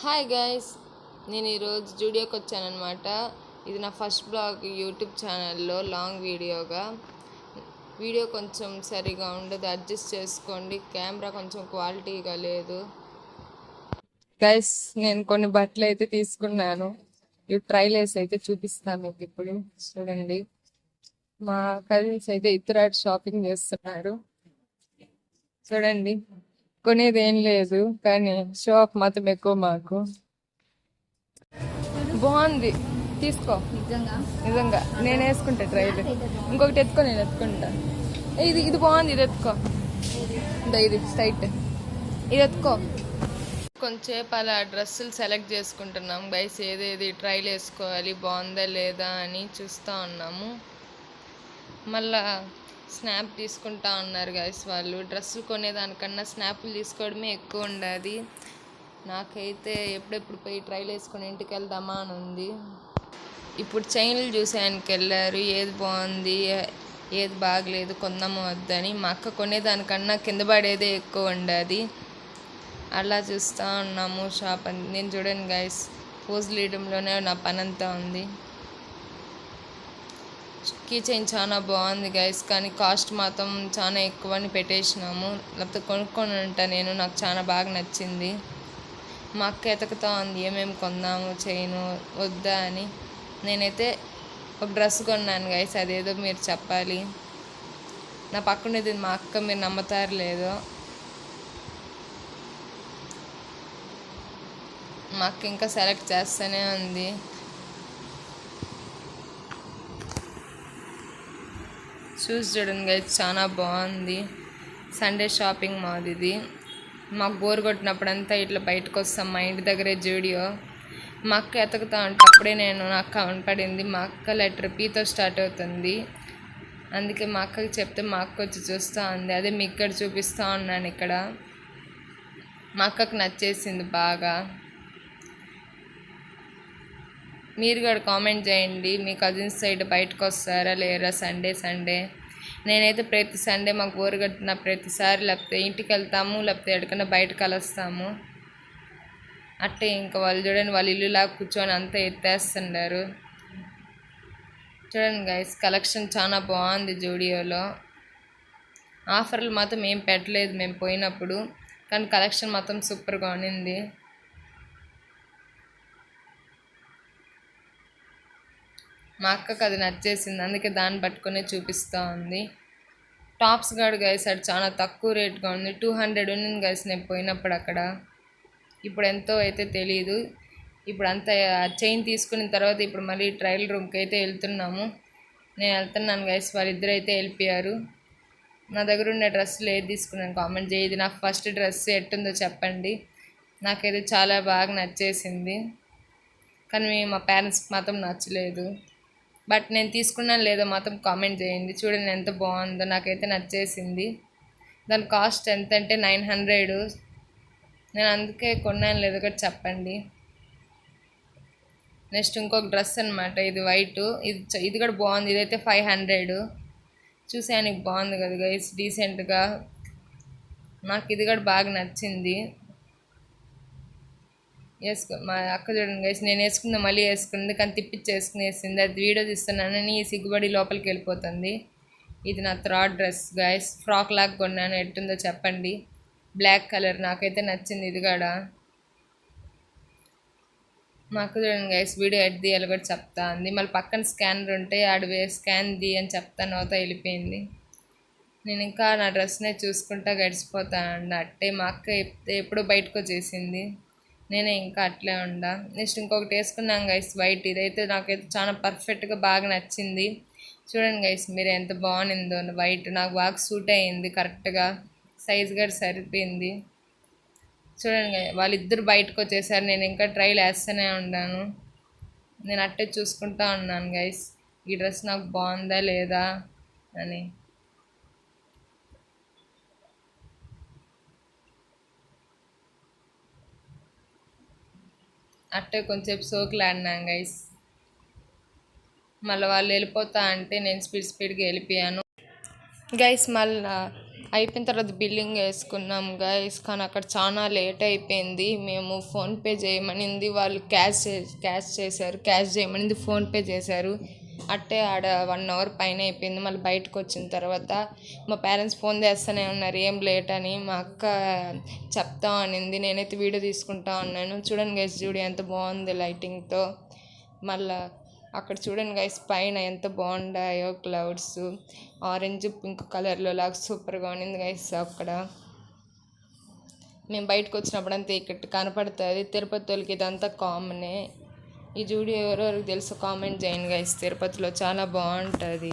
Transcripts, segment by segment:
Hi guys, నేను ఈరోజు జూడియోకి వచ్చానమాట. ఇది నా ఫస్ట్ బ్లాగ్ యూట్యూబ్ ఛానల్లో లాంగ్ వీడియో కొంచెం సరిగా ఉండదు, అడ్జస్ట్ చేసుకోండి. కెమెరా కొంచెం క్వాలిటీగా లేదు. గైస్, నేను కొన్ని బట్టలు అయితే తీసుకున్నాను. ఇవి ట్రైల్ వేసి అయితే చూపిస్తాను మీకు. ఇప్పుడు చూడండి, మా కజిన్స్ అయితే ఇతరాటి షాపింగ్ చేస్తున్నారు. చూడండి, కొనేది ఏం లేదు, కానీ షాప్ మాత్రం ఎక్కువ. మాకు బాగుంది, తీసుకో. నిజంగా నేను వేసుకుంటా ట్రైల్. ఇంకొకటి ఎత్తుకో, నేను ఎత్తుకుంటా. ఇది బాగుంది, ఇది ఎత్తుకో. ఇది స్ట్రైట్, ఇది ఎత్తుకో. కొంచెంసేపు అలా డ్రెస్సులు సెలెక్ట్ చేసుకుంటున్నాం గైస్. ఏదేది ట్రైల్ వేసుకోవాలి, బాగుందా లేదా అని చూస్తూ ఉన్నాము. మళ్ళా స్నాప్ తీసుకుంటా ఉన్నారు గైస్ వాళ్ళు. డ్రెస్సులు కొనేదానికన్నా స్నాప్లు తీసుకోవడమే ఎక్కువ ఉండదు. నాకైతే ఎప్పుడెప్పుడు పోయి ట్రైల్ వేసుకొని ఇంటికి వెళ్దామా అని ఉంది. ఇప్పుడు చైన్లు చూసానికి వెళ్ళారు, ఏది బాగుంది ఏది బాగలేదు కొందాము వద్దని. మా అక్క కొనేదానికన్నా కింద పడేదే ఎక్కువ ఉండదు. అలా చూస్తూ ఉన్నాము షాప్. నేను చూడండి గైస్, పోజులు వేయడంలోనే నా పని అంతా ఉంది. కీ చైన్ చాలా బాగుంది గైస్, కానీ కాస్ట్ మాత్రం చాలా ఎక్కువ అని పెట్టేసినాము. లేకపోతే కొనుక్కొని ఉంటా నేను, నాకు చాలా బాగా నచ్చింది. మా అక్క ఎతకుతా ఉంది ఏమేమి కొందాము చైను వద్దా అని. నేనైతే ఒక డ్రెస్ కొన్నాను గైస్, అదేదో మీరు చెప్పాలి. నా పక్కనేది మా అక్క, మీరు నమ్ముతారు లేదో. మా అక్క ఇంకా సెలెక్ట్ చేస్తూనే ఉంది. షూస్ చూడండి గైస్, చాలా బాగుంది. సండే షాపింగ్ మాది ఇది. మాకు బోర్ కొట్టినప్పుడంతా ఇట్లా బయటకు వస్తాం. మా ఇంటి దగ్గరే జూడియో. మా అక్క ఎతకుతా ఉంటే అప్పుడే నాకు కనపడింది. మా అక్క లెటర్ పీతో స్టార్ట్ అవుతుంది. అందుకే మా అక్కకి చెప్తే మా అక్క వచ్చి చూస్తూ ఉంది. అదే మీకు ఇక్కడ చూపిస్తూ ఉన్నాను. ఇక్కడ మా అక్కకు నచ్చేసింది బాగా. మీరు కూడా కామెంట్ చేయండి, మీ కజిన్స్ సైడ్ బయటకు వస్తారా లేరా సండే. నేనైతే ప్రతి సండే మాకు బోరు కట్టిన ప్రతిసారి లేకపోతే ఇంటికి వెళ్తాము, లేకపోతే ఎక్కడికైనా బయటకు కలుస్తాము. అట్టే ఇంకా వాళ్ళు చూడండి, వాళ్ళు ఇల్లులాగా కూర్చొని అంతా ఎత్తేస్తున్నారు. చూడండి గైస్, కలెక్షన్ చాలా బాగుంది జూడియోలో. ఆఫర్లు మాత్రం ఏం పెట్టలేదు మేము పోయినప్పుడు, కానీ కలెక్షన్ మాత్రం సూపర్గా ఉన్నింది. మా అక్కకు అది నచ్చేసింది, అందుకే దాన్ని పట్టుకునే చూపిస్తూ ఉంది. టాప్స్ గాడు గైస్ అది చాలా తక్కువ రేట్గా ఉంది. 200 ఉన్నింది గైస్ నేను పోయినప్పుడు అక్కడ. ఇప్పుడు ఎంతో అయితే తెలీదు. ఇప్పుడు అంతా చైన్ తీసుకున్న తర్వాత ఇప్పుడు మళ్ళీ ట్రయల్ రూమ్కి అయితే వెళ్తున్నాము. నేను వెళ్తున్నాను గైస్, వాళ్ళిద్దరు అయితే వెళ్ళిపోయారు. నా దగ్గర ఉన్న డ్రెస్సులు ఏది తీసుకున్నాను కామెంట్ చేయి. ఇది నా ఫస్ట్ డ్రెస్, ఎట్టుందో చెప్పండి. నాకైతే చాలా బాగా నచ్చేసింది, కానీ మా పేరెంట్స్కి మాత్రం నచ్చలేదు. బట్ నేను తీసుకున్నాను లేదో మాత్రం కామెంట్ చేయండి. చూడండి ఎంత బాగుందో, నాకైతే నచ్చేసింది. దాని కాస్ట్ ఎంత అంటే 900. నేను అందుకే కొన్నాను లేదో కూడా చెప్పండి. నెక్స్ట్ ఇంకొక డ్రెస్ అనమాట, ఇది వైట్. ఇది కూడా బాగుంది. ఇదైతే 500. చూసానికి బాగుంది కదా గైస్, డీసెంట్గా. నాకు ఇది కూడా బాగా నచ్చింది. మా అక్క చూడండి గైస్, నేను వేసుకుందా మళ్ళీ వేసుకుంది, కానీ తిప్పించేసుకునేసింది. అది వీడియో తీస్తున్నానని సిగ్గుబడి లోపలికి వెళ్ళిపోతుంది. ఇది నా థర్డ్ డ్రెస్ గైస్, ఫ్రాక్ లాగా కొన్నాను. ఎట్టుందో చెప్పండి. బ్లాక్ కలర్, నాకైతే నచ్చింది ఇది కూడా. మా అక్క చూడండి గైస్, వీడియో ఎడ్ తీయాలి కూడా చెప్తా ఉంది. మళ్ళీ పక్కన స్కానర్ ఉంటే ఆడవే స్కాన్ ది అని చెప్తాను, అవుతా వెళ్ళిపోయింది. నేను ఇంకా నా డ్రెస్నే చూసుకుంటా గడిచిపోతాను అట్టే. మా అక్క ఎప్పుడో బయటకు వచ్చేసింది, నేనే ఇంకా అట్లే ఉండా. నెక్స్ట్ ఇంకొకటి వేసుకున్నాం గైస్, వైట్. ఇదైతే నాకైతే చాలా పర్ఫెక్ట్గా బాగా నచ్చింది. చూడండి గైస్ మీరు ఎంత బాగుందో. వైట్ నాకు బాగా సూట్ అయ్యింది, కరెక్ట్గా సైజ్ కూడా సరిపోయింది. చూడండి వాళ్ళిద్దరు బయటకు వచ్చేసారు, నేను ఇంకా ట్రైల్ వేస్తూనే ఉన్నాను. నేను అట్టే చూసుకుంటా ఉన్నాను గైస్, ఈ డ్రెస్ నాకు బాగుందా లేదా అని. అట్టే కొంచెంసేపు సోకులాడినాం గైస్. మళ్ళీ వాళ్ళు వెళ్ళిపోతా అంటే నేను స్పీడ్గా వెళ్ళిపోయాను గైస్. మళ్ళీ అయిపోయిన తర్వాత బిల్లింగ్ వేసుకున్నాం గైస్, కానీ అక్కడ చాలా లేట్ అయిపోయింది. మేము ఫోన్పే చేయమనింది, వాళ్ళు క్యాష్ చేశారు. క్యాష్ చేయమనింది, ఫోన్పే చేశారు. అట్టే ఆడ 1 అవర్ పైన అయిపోయింది. మళ్ళీ బయటకు వచ్చిన తర్వాత మా పేరెంట్స్ ఫోన్ చేస్తూనే ఉన్నారు ఏం లేట్ అని. మా అక్క చెప్తా అనింది, నేనైతే వీడియో తీసుకుంటా అన్నాను. చూడండి గైస్, చూడు ఎంత బాగుంది లైటింగ్తో. మళ్ళా అక్కడ చూడండి గైస్, పైన ఎంత బాగుండాయో క్లౌడ్స్, ఆరెంజ్ పింక్ కలర్లో లాగా సూపర్గా ఉండింది గైస్. అక్కడ మేము బయటకు వచ్చినప్పుడు అంతా ఇక్కడ కనపడుతుంది. తిరుపతి వాళ్ళకి ఇదంతా కామనే. ఈ జూడి ఎవరెవరికి తెలుసు కామెంట్ చేయండి గైస్. తిరుపతిలో చాలా బాగుంటుంది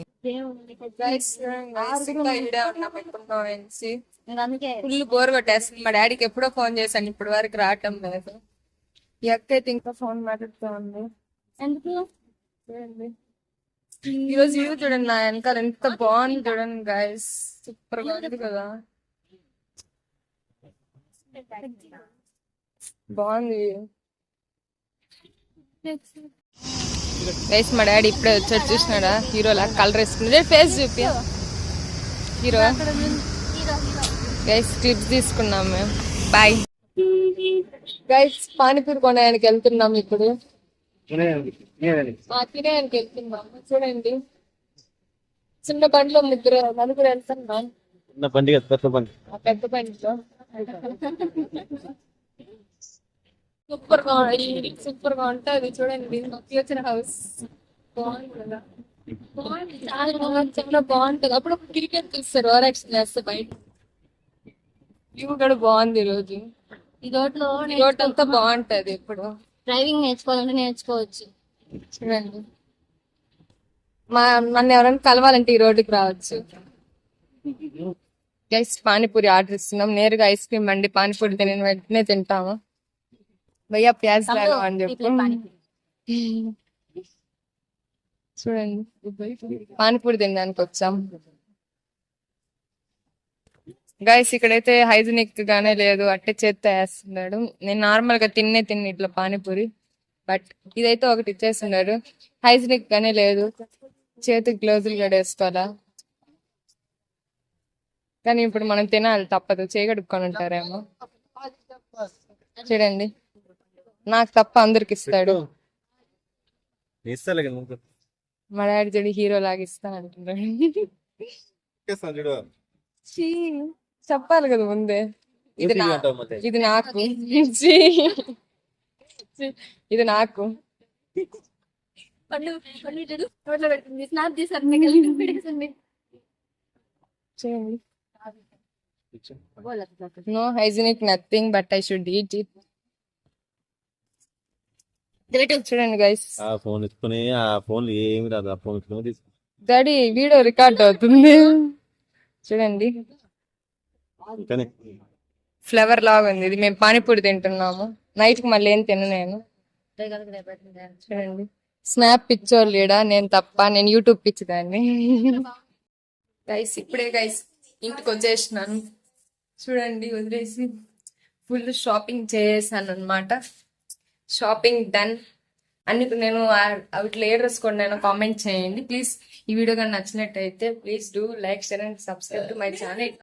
ఫుల్ బోర్ కొట్టేస్తుంది. మా డాడీకి ఎప్పుడో ఫోన్ చేశాను, ఇప్పటి వరకు రావటం లేదు. ఈ అక్క అయితే ఇంకా ఫోన్ మాట్లాడుతూ ఉంది. ఎందుకు చూడండి ఈరోజు వ్యూ చూడండి, నా వెనకాల ఎంత బాగుంది చూడండి గైస్, సూపర్ గా ఉంది కదా, బాగుంది గైస్. మా డాడీ ఇప్పుడే వచ్చాడు, చూసినాడా హీరోలా కలర్ వేసుకున్నాడు. ఫేస్ చూపి హీరో గైస్. క్లిప్స్ తీసుకున్నాం మేము. బాయ్ గైస్, పానీపూరి కొనడానికి వెళ్తున్నాం ఇప్పుడు. తినేయానికి వెళ్తున్నాం. చూడండి చిన్న బండిలో నలుగురు వెళ్తున్నాం. పెద్ద బండిలో సూపర్ గా ఉంటది. చూడండి వచ్చిన హౌస్ బాగుంది కదా, చాలా బాగుంటది. అప్పుడు క్రికెట్ చూస్తారు, ఓవరాక్షన్ చేస్తే బయట. వ్యూ కూడా బాగుంది ఈ రోజు. ఈ రోడ్ అంతా బాగుంటది. ఇప్పుడు డ్రైవింగ్ నేర్చుకోవాలంటే నేర్చుకోవచ్చు. చూడండి, నన్ను ఎవరైనా కలవాలంటే ఈ రోడ్డుకి రావచ్చు. గైస్, పానీపూరి ఆర్డర్ ఇస్తున్నాం. నేరుగా ఐస్ క్రీమ్ అండి, పానీపూరి తిని వెంటనే తింటాము. భయ్యా ప్యాజ్ లాగా అని చెప్పు. చూడండి పానీపూరి తినడానికి వచ్చాం గైస్. ఇక్కడైతే హైజీనిక్ గానే లేదు, అట్టే చేత్తో వేస్తున్నాడు. నేను నార్మల్ గా తిన్ని ఇట్లా పానీపూరి, బట్ ఇదైతే ఒకటి ఇచ్చేస్తున్నాడు. హైజీనిక్ గానే లేదు, చేతికి గ్లౌజులు కూడా వేసుకోవాలా. కానీ ఇప్పుడు మనం తినాలి, తప్పదు, చేయగడుక్కొని ఉంటారేమో. చూడండి, నాకు తప్ప అందరికి ఇస్తాడు. మా డాడీ చూడు హీరో లాగా ఇస్తా అంటున్నాడు. చెప్పాలి కదా ముందే, ఇది నాకు ఇది నాకు. No hygienic nothing, but I should eat it. చూడండి గైస్, డాడీ వీడియో రికార్డ్ అవుతుంది. చూడండి ఫ్లేవర్ లాగా ఉంది ఇది. మేము పానీపూరి తింటున్నాము. నైట్ కి మళ్ళీ ఏం తిన నేను. చూడండి స్నాప్ పిచ్చోళ్ళు లేడా, నేను తప్ప, నేను యూట్యూబ్ పిచ్చిదాన్ని. గైస్ ఇప్పుడే గైస్ ఇంటికి వచ్చేసినాను. చూడండి వదిలేసి ఫుల్ షాపింగ్ చేసాను అనమాట. Shopping done. అన్ని నేను వాటిలో ఏ డ్రెస్ కొన్నానో కామెంట్ చేయండి ప్లీజ్. ఈ వీడియో కానీ నచ్చినట్టయితే please do like, share and subscribe to my channel.